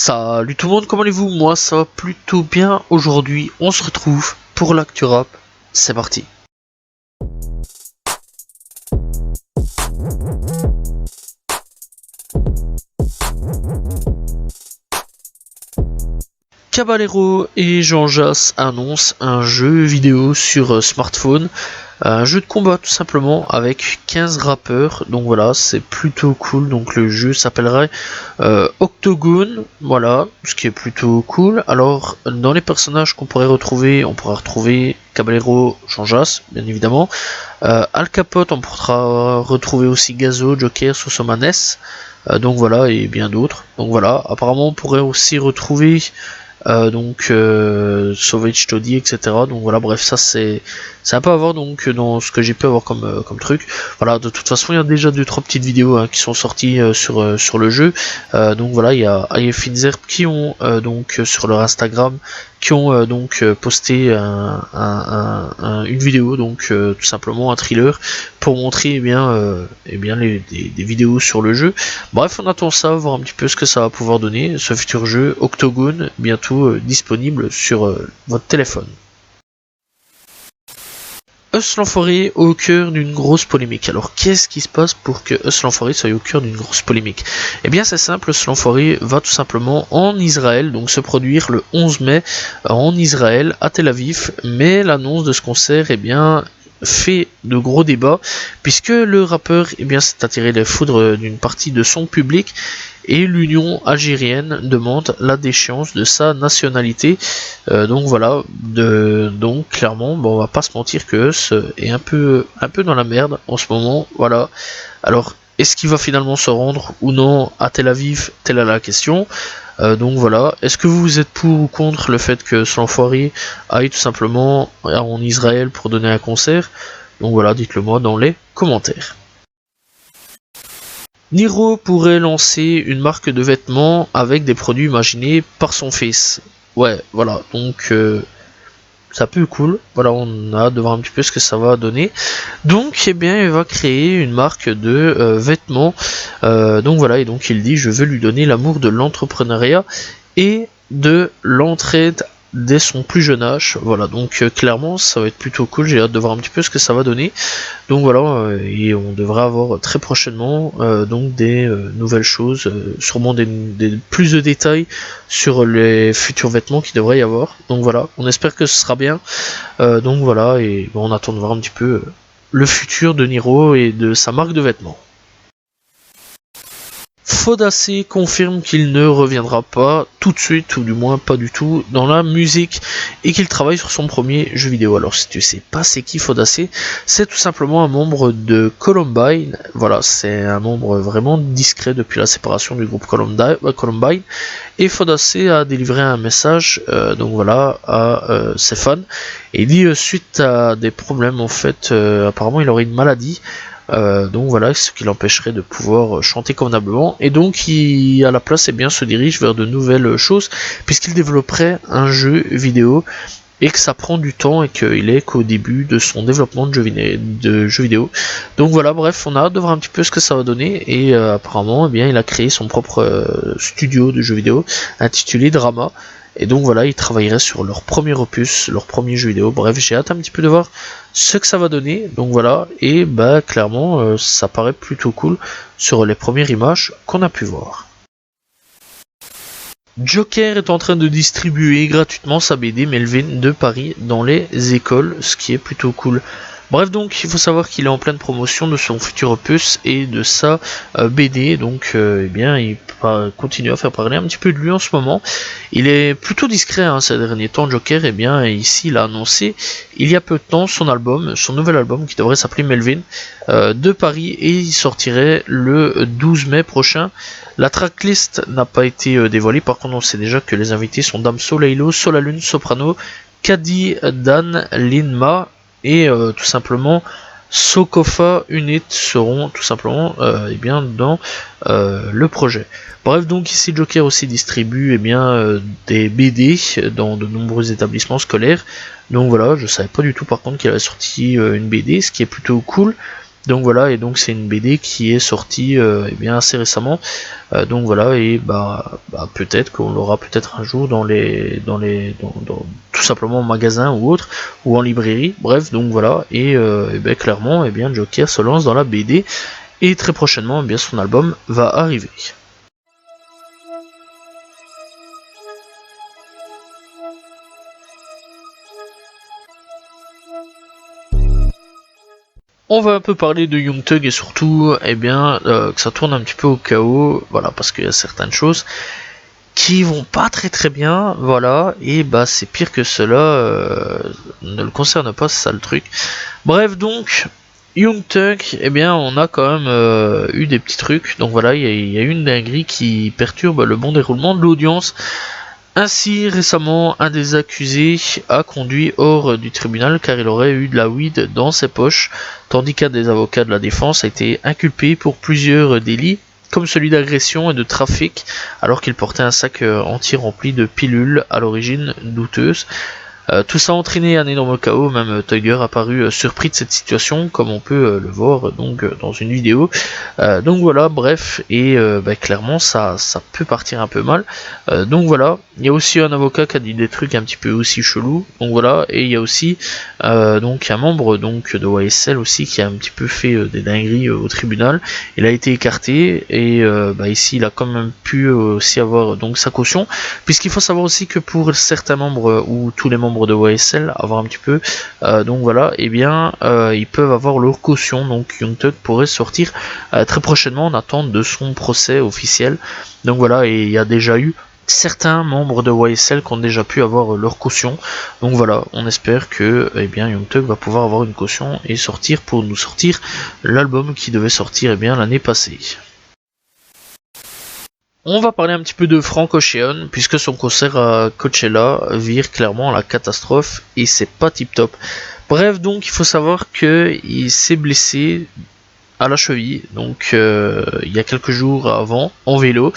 Salut tout le monde, comment allez-vous? Moi ça va plutôt bien. Aujourd'hui on se retrouve pour l'actu rap. C'est parti. Caballero et Jean Jass annoncent un jeu vidéo sur smartphone. Un jeu de combat tout simplement avec 15 rappeurs, donc voilà, c'est plutôt cool. Donc le jeu s'appellerait Octogone, voilà, ce qui est plutôt cool. Alors dans les personnages qu'on pourrait retrouver, on pourra retrouver Caballero, Jean Jass, bien évidemment. Al Capote, on pourra retrouver aussi Gazo, Joker, Sosomanes, donc voilà, et bien d'autres. Donc voilà, apparemment on pourrait aussi retrouver Sauvage Toddy, etc. Donc voilà, bref, ça c'est un peu à voir donc dans ce que j'ai pu avoir comme truc. Voilà, de toute façon il y a déjà 2-3 petites vidéos qui sont sorties sur le jeu. Donc voilà, il y a IF Inzerp qui ont donc sur leur Instagram qui ont posté une vidéo, donc tout simplement un thriller pour montrer des vidéos sur le jeu. Bref, on attend ça, voir un petit peu ce que ça va pouvoir donner, ce futur jeu Octogone, bientôt disponible sur votre téléphone. Us l'Enfoiré au cœur d'une grosse polémique. Alors qu'est-ce qui se passe pour que Us l'Enfoiré soit au cœur d'une grosse polémique? Eh bien c'est simple, Us l'Enfoiré va tout simplement en Israël, donc se produire le 11 mai en Israël, à Tel Aviv, mais l'annonce de ce concert, eh bien, fait de gros débats, puisque le rappeur s'est attiré les foudres d'une partie de son public, et l'Union algérienne demande la déchéance de sa nationalité. Donc voilà, donc clairement, bon, on va pas se mentir que Us est un peu dans la merde en ce moment. Voilà. Alors, est-ce qu'il va finalement se rendre ou non à Tel Aviv? Telle est la question. Donc voilà, est-ce que vous êtes pour ou contre le fait que l'Enfoiré aille tout simplement en Israël pour donner un concert? Donc voilà, dites-le moi dans les commentaires. Niro pourrait lancer une marque de vêtements avec des produits imaginés par son fils. Ouais, voilà, donc ça peut être cool. Voilà, on a hâte de voir un petit peu ce que ça va donner. Donc, eh bien, il va créer une marque de vêtements. Donc voilà, et donc il dit, je veux lui donner l'amour de l'entrepreneuriat et de l'entraide dès son plus jeune âge. Voilà, donc clairement, ça va être plutôt cool. J'ai hâte de voir un petit peu ce que ça va donner. Donc voilà, et on devrait avoir très prochainement donc des nouvelles choses, sûrement des plus de détails sur les futurs vêtements qu'il devrait y avoir. Donc voilà, on espère que ce sera bien. Donc voilà, et bon, on attend de voir un petit peu le futur de Niro et de sa marque de vêtements. Fodacé confirme qu'il ne reviendra pas tout de suite, ou du moins pas du tout, dans la musique, et qu'il travaille sur son premier jeu vidéo. Alors si tu sais pas c'est qui Fodacé, c'est tout simplement un membre de Columbine. Voilà, c'est un membre vraiment discret depuis la séparation du groupe Columbine. Et Fodacé a délivré un message donc voilà, à ses fans, et il dit suite à des problèmes en fait, apparemment il aurait une maladie. Donc voilà, ce qui l'empêcherait de pouvoir chanter convenablement, et donc il à la place se dirige vers de nouvelles choses, puisqu'il développerait un jeu vidéo, et que ça prend du temps, et qu'il est qu'au début de son développement de jeu vidéo. Donc voilà, bref, on a hâte de voir un petit peu ce que ça va donner, et apparemment il a créé son propre studio de jeux vidéo intitulé Drama. Et donc voilà, ils travailleraient sur leur premier opus, leur premier jeu vidéo. Bref, j'ai hâte un petit peu de voir ce que ça va donner. Donc voilà, et bah clairement, ça paraît plutôt cool sur les premières images qu'on a pu voir. Joker est en train de distribuer gratuitement sa BD Melvin de Paris dans les écoles, ce qui est plutôt cool. Bref, donc il faut savoir qu'il est en pleine promotion de son futur opus et de sa BD, donc il va continuer à faire parler un petit peu de lui en ce moment. Il est plutôt discret ces derniers temps, Joker, ici il a annoncé il y a peu de temps son nouvel album qui devrait s'appeler Melvin de Paris, et il sortirait le 12 mai prochain. La tracklist n'a pas été dévoilée, par contre on sait déjà que les invités sont Damso, Laylo, Solalune, Soprano, Kadi, Dan, Linma, et tout simplement Sokofa Unit seront tout simplement dans le projet. Bref, donc ici Joker aussi distribue des BD dans de nombreux établissements scolaires. Donc voilà, je savais pas du tout par contre qu'il avait sorti une BD, ce qui est plutôt cool. Donc voilà, et donc c'est une BD qui est sortie eh bien assez récemment. Donc voilà, et peut-être qu'on l'aura peut-être un jour tout simplement en magasin ou autre, ou en librairie. Bref, donc voilà, et ben clairement, eh bien Joker se lance dans la BD et très prochainement, eh bien son album va arriver. On va un peu parler de Young Thug et surtout, eh bien, que ça tourne un petit peu au chaos, voilà, parce qu'il y a certaines choses qui vont pas très très bien, voilà, et bah c'est pire que cela ne le concerne pas, c'est ça le truc. Bref, donc, Young Thug, eh bien, on a quand même eu des petits trucs, donc voilà, il y a une dinguerie qui perturbe le bon déroulement de l'audience. Ainsi, récemment, un des accusés a conduit hors du tribunal car il aurait eu de la weed dans ses poches, tandis qu'un des avocats de la défense a été inculpé pour plusieurs délits, comme celui d'agression et de trafic, alors qu'il portait un sac entier rempli de pilules à l'origine douteuse. Tout ça a entraîné un énorme chaos, même Thugger a paru surpris de cette situation, comme on peut le voir donc dans une vidéo. Donc voilà, bref, et clairement ça peut partir un peu mal. Donc voilà, il y a aussi un avocat qui a dit des trucs un petit peu aussi chelous. Donc voilà, et il y a aussi donc un membre donc de YSL aussi qui a un petit peu fait des dingueries au tribunal. Il a été écarté et ici il a quand même pu aussi avoir donc sa caution, puisqu'il faut savoir aussi que pour certains membres ou tous les membres de YSL avoir un petit peu donc voilà, et bien ils peuvent avoir leur caution. Donc Young Thug pourrait sortir très prochainement en attente de son procès officiel. Donc voilà, et il y a déjà eu certains membres de YSL qui ont déjà pu avoir leur caution. Donc voilà, on espère que eh bien Young Thug va pouvoir avoir une caution et sortir pour nous sortir l'album qui devait sortir eh bien l'année passée. On va parler un petit peu de Frank Ocean, puisque son concert à Coachella vire clairement à la catastrophe et c'est pas tip top. Bref, donc il faut savoir qu'il s'est blessé à la cheville, donc il y a quelques jours avant, en vélo,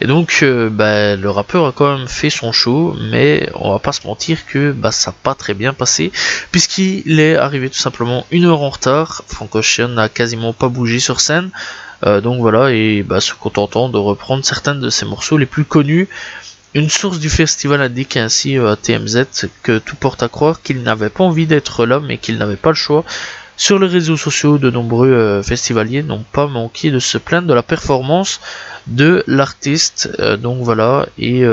et donc le rappeur a quand même fait son show, mais on va pas se mentir que ça n'a pas très bien passé, puisqu'il est arrivé tout simplement 1 heure en retard. Frank Ocean n'a quasiment pas bougé sur scène, donc voilà, et se contentant de reprendre certains de ses morceaux les plus connus. Une source du festival indique ainsi à TMZ que tout porte à croire qu'il n'avait pas envie d'être là, mais qu'il n'avait pas le choix. Sur les réseaux sociaux, de nombreux festivaliers n'ont pas manqué de se plaindre de la performance de l'artiste. Donc voilà, et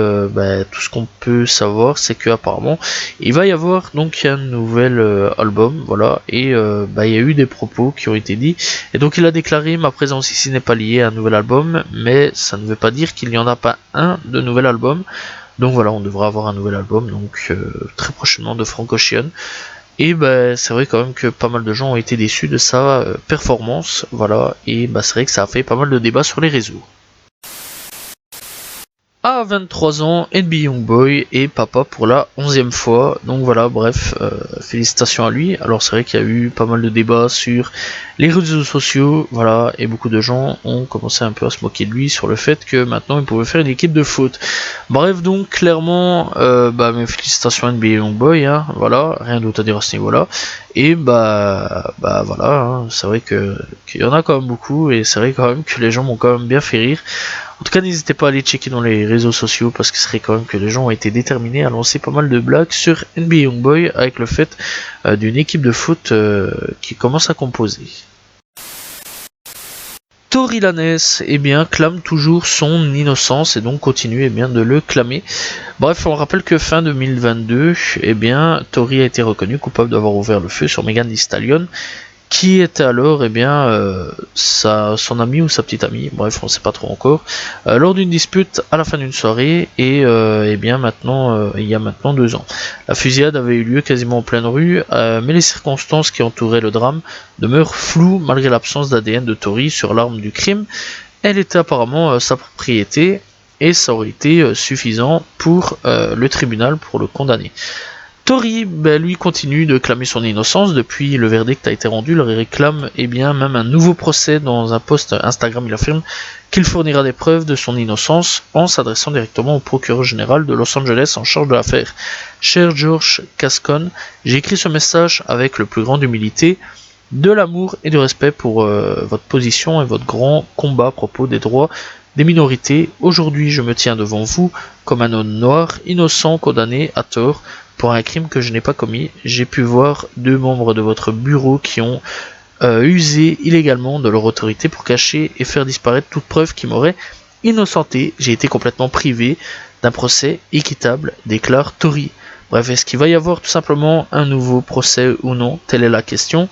tout ce qu'on peut savoir, c'est qu'apparemment il va y avoir donc un nouvel album, voilà, et il y a eu des propos qui ont été dits, et donc il a déclaré: ma présence ici n'est pas liée à un nouvel album, mais ça ne veut pas dire qu'il n'y en a pas un de nouvel album. Donc voilà, on devra avoir un nouvel album donc très prochainement de Frank Ocean. Et c'est vrai quand même que pas mal de gens ont été déçus de sa performance, voilà, et c'est vrai que ça a fait pas mal de débats sur les réseaux. À 23 ans, NBA Youngboy est papa pour la 11e fois, donc voilà, bref, félicitations à lui. Alors c'est vrai qu'il y a eu pas mal de débats sur les réseaux sociaux, voilà, et beaucoup de gens ont commencé un peu à se moquer de lui sur le fait que maintenant il pouvait faire une équipe de foot. Bref, donc clairement, mes félicitations à NBA Youngboy, hein, voilà, rien d'autre à dire à ce niveau-là. Et voilà, hein, c'est vrai qu'il y en a quand même beaucoup, et c'est vrai quand même que les gens m'ont quand même bien fait rire. En tout cas, n'hésitez pas à aller checker dans les réseaux sociaux, parce que ce serait quand même que les gens ont été déterminés à lancer pas mal de blagues sur NBA Youngboy avec le fait d'une équipe de foot qui commence à composer. Tory Lanez clame toujours son innocence et donc continue de le clamer. Bref, on rappelle que fin 2022, Tory a été reconnu coupable d'avoir ouvert le feu sur Megan Thee Stallion, qui était alors son ami ou sa petite amie, bref on sait pas trop encore, lors d'une dispute à la fin d'une soirée, et maintenant il y a maintenant 2 ans. La fusillade avait eu lieu quasiment en pleine rue, mais les circonstances qui entouraient le drame demeurent floues malgré l'absence d'ADN de Tory sur l'arme du crime. Elle était apparemment sa propriété, et ça aurait été suffisant pour le tribunal pour le condamner. Tory, lui, continue de clamer son innocence. Depuis le verdict a été rendu, il réclame même un nouveau procès. Dans un post Instagram, il affirme qu'il fournira des preuves de son innocence en s'adressant directement au procureur général de Los Angeles en charge de l'affaire. « Cher George Gascon, j'ai écrit ce message avec le plus grande humilité. Je ne veux pas être accusé de quelque chose que je n'ai pas fait. Je veux que la justice soit faite. Je veux que la justice soit faite. Je veux que la justice soit faite. » Donc voilà, de l'amour et du respect pour votre position et votre grand combat à propos des droits des minorités. Aujourd'hui, je me tiens devant vous comme un homme noir, innocent, condamné à tort pour un crime que je n'ai pas commis. J'ai pu voir 2 membres de votre bureau qui ont usé illégalement de leur autorité pour cacher et faire disparaître toute preuve qui m'aurait innocenté. J'ai été complètement privé d'un procès équitable, déclare Tory. Bref, est-ce qu'il va y avoir tout simplement un nouveau procès ou non? Telle est la question.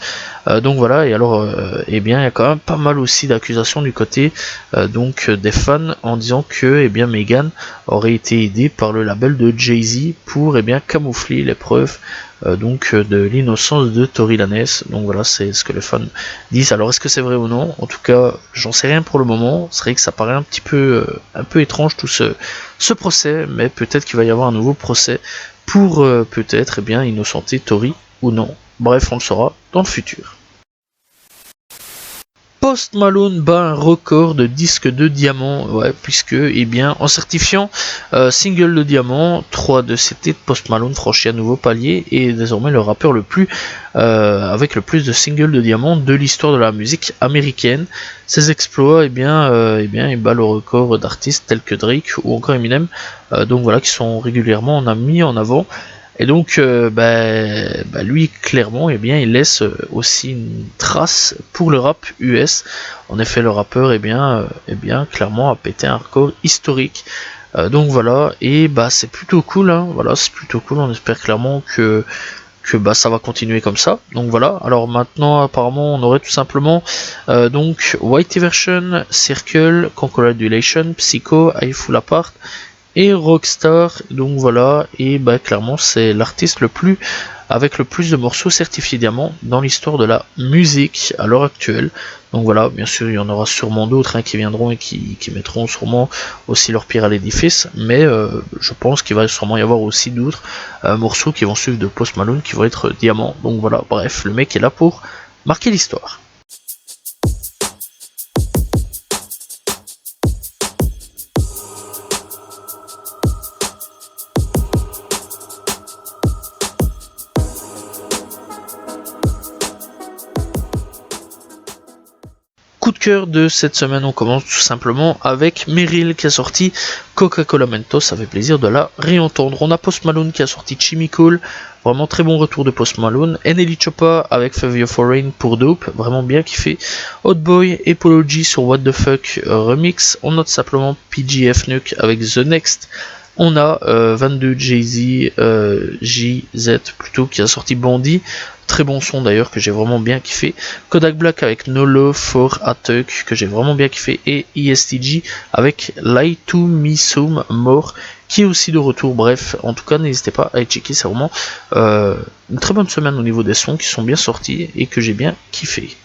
Donc voilà, et alors, eh bien, il y a quand même pas mal aussi d'accusations du côté des fans en disant que, eh bien, Meghan aurait été aidée par le label de Jay-Z pour, eh bien, camoufler les preuves de l'innocence de Tory Lanez. Donc voilà, c'est ce que les fans disent. Alors, est-ce que c'est vrai ou non? En tout cas, j'en sais rien pour le moment. C'est vrai que ça paraît un peu étrange tout ce procès, mais peut-être qu'il va y avoir un nouveau procès pour peut-être innocenter Tory ou non. Bref, on le saura dans le futur. Post Malone bat un record de disques de diamant, puisque, en certifiant single de diamant, 3 de ces titres, Post Malone franchit un nouveau palier et est désormais le rappeur avec le plus de singles de diamant de l'histoire de la musique américaine. Ses exploits, il bat le record d'artistes tels que Drake ou encore Eminem, qui sont régulièrement mis en avant. Et donc, lui, clairement, il laisse aussi une trace pour le rap US. En effet, le rappeur, clairement, a pété un record historique. C'est plutôt cool, hein. Voilà, c'est plutôt cool. On espère clairement que ça va continuer comme ça. Donc voilà. Alors maintenant, apparemment, on aurait tout simplement Whitey Version, Circle, Congratulations, Psycho, I Full Apart et Rockstar. Donc voilà, et clairement c'est l'artiste avec le plus de morceaux certifiés diamant dans l'histoire de la musique à l'heure actuelle. Donc voilà, bien sûr il y en aura sûrement d'autres qui viendront et qui mettront sûrement aussi leur pierre à l'édifice, mais je pense qu'il va sûrement y avoir aussi d'autres morceaux qui vont suivre de Post Malone qui vont être diamant. Donc voilà, bref, le mec est là pour marquer l'histoire. Coup de cœur de cette semaine, on commence tout simplement avec Meryl qui a sorti Coca-Cola Mentos, ça fait plaisir de la réentendre. On a Post Malone qui a sorti Chemical, vraiment très bon retour de Post Malone. Nelly Choppa avec Fabio Foreign pour Dope, vraiment bien kiffé. Hot Boy et Polo G sur What the Fuck Remix. On note simplement PGF Nuke avec The Next. On a 22 Jay-Z, JZ plutôt, qui a sorti Bandit. Très bon son d'ailleurs que j'ai vraiment bien kiffé. Kodak Black avec No Love for Attack que j'ai vraiment bien kiffé. Et ESTG avec Lie to Me Some More qui est aussi de retour. Bref, en tout cas n'hésitez pas à aller checker. C'est vraiment une très bonne semaine au niveau des sons qui sont bien sortis et que j'ai bien kiffé.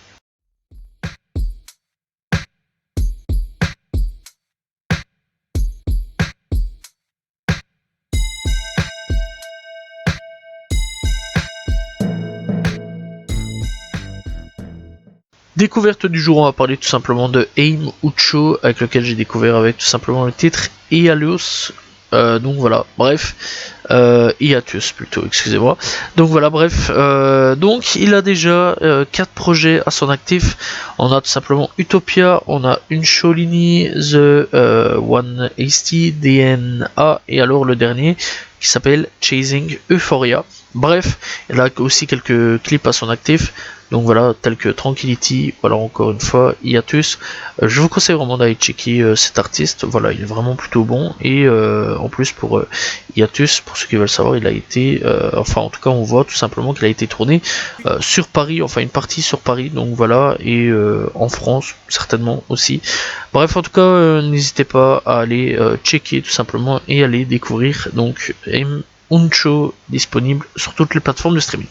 Découverte du jour, on va parler tout simplement de Aim Ucho, avec lequel j'ai découvert avec tout simplement le titre Ialios. Hiatus plutôt, excusez-moi. Donc voilà, bref. Donc il a déjà 4 projets à son actif. On a tout simplement Utopia, on a Uncholini, The One Hasty, DNA, et alors le dernier qui s'appelle Chasing Euphoria. Bref, il a aussi quelques clips à son actif. Donc voilà, tel que Tranquility, voilà encore une fois, Hiatus. Je vous conseille vraiment d'aller checker cet artiste, voilà, il est vraiment plutôt bon. Et en plus pour Hiatus, pour ceux qui veulent savoir, il a été, en tout cas on voit tout simplement qu'il a été tourné sur Paris, enfin une partie sur Paris, donc voilà, et en France certainement aussi. Bref, en tout cas, n'hésitez pas à aller checker tout simplement et aller découvrir donc Aim Ucho, disponible sur toutes les plateformes de streaming.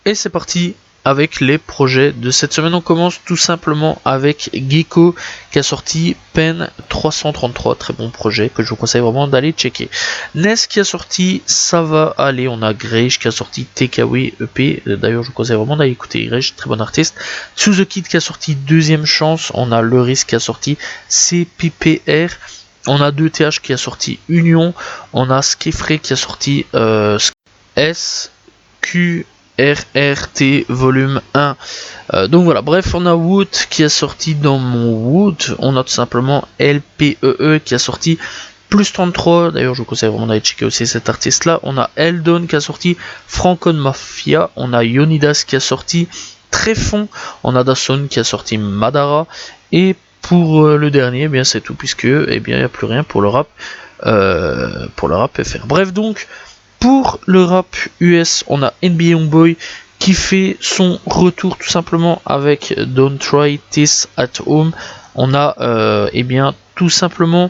Et c'est parti avec les projets de cette semaine. On commence tout simplement avec Gecko qui a sorti Pen 333, très bon projet que je vous conseille vraiment d'aller checker. Ness qui a sorti Ça va aller, on a Grege qui a sorti Takeaway EP, d'ailleurs je vous conseille vraiment d'aller écouter Grege, très bon artiste. Sous The Kid qui a sorti Deuxième Chance, on a Le Risque qui a sorti CPPR. On a 2TH qui a sorti Union. On a Skifrey qui a sorti SQRRT volume 1. Donc voilà, bref, on a Wood qui a sorti dans mon Wood. On a tout simplement LPEE qui a sorti plus 33. D'ailleurs, je vous conseille vraiment d'aller checker aussi cet artiste là. On a Eldon qui a sorti Francon Mafia. On a Yonidas qui a sorti Tréfond. On a Dasson qui a sorti Madara. Et pour le dernier, eh bien c'est tout, puisque eh bien il n'y a plus rien pour le rap FR. Bref, donc pour le rap US, on a NBA Youngboy qui fait son retour tout simplement avec Don't Try This at Home. On a eh bien tout simplement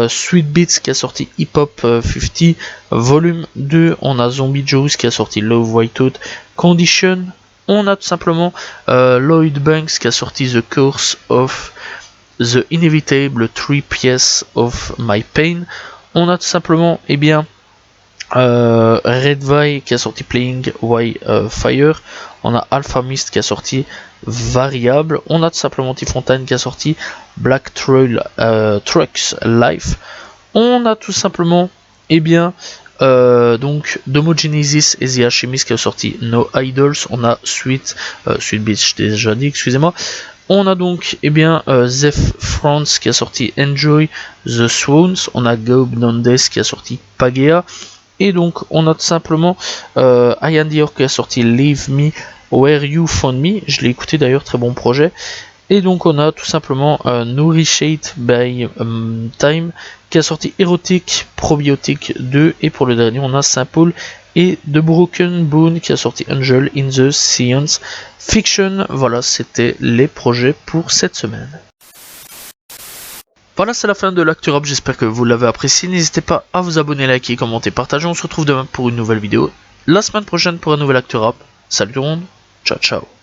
Sweet Beats qui a sorti Hip Hop 50 volume 2. On a Zombie Joe's qui a sorti Love Whiteout Condition. On a tout simplement Lloyd Banks qui a sorti The Curse of the Inevitable 3 Piece of My Pain. On a tout simplement eh bien Redvi qui a sorti Playing Fire. On a Alpha Mist qui a sorti Variable. On a tout simplement T-Fontaine qui a sorti Black Trail Trucks Life. On a tout simplement eh bien donc Domogenesis et The Alchemist qui a sorti No Idols. On a Sweet Beach, déjà dit, excusez-moi. On a donc eh bien Zeph France qui a sorti Enjoy the Swans. On a Gaub Nandes qui a sorti Pagea. Et donc on a tout simplement Ian Dior qui a sorti Leave Me Where You Found Me. Je l'ai écouté d'ailleurs, très bon projet. Et donc on a tout simplement Nourished by Time qui a sorti Erotic Probiotic 2. Et pour le dernier on a Saint Paul et The Broken Bone qui a sorti Angel in the Science Fiction. Voilà, c'était les projets pour cette semaine. Voilà, c'est la fin de l'Actu Rap, j'espère que vous l'avez apprécié. N'hésitez pas à vous abonner, liker, commenter, partager. On se retrouve demain pour une nouvelle vidéo. La semaine prochaine pour un nouvel Actu Rap. Salut tout le monde, ciao ciao.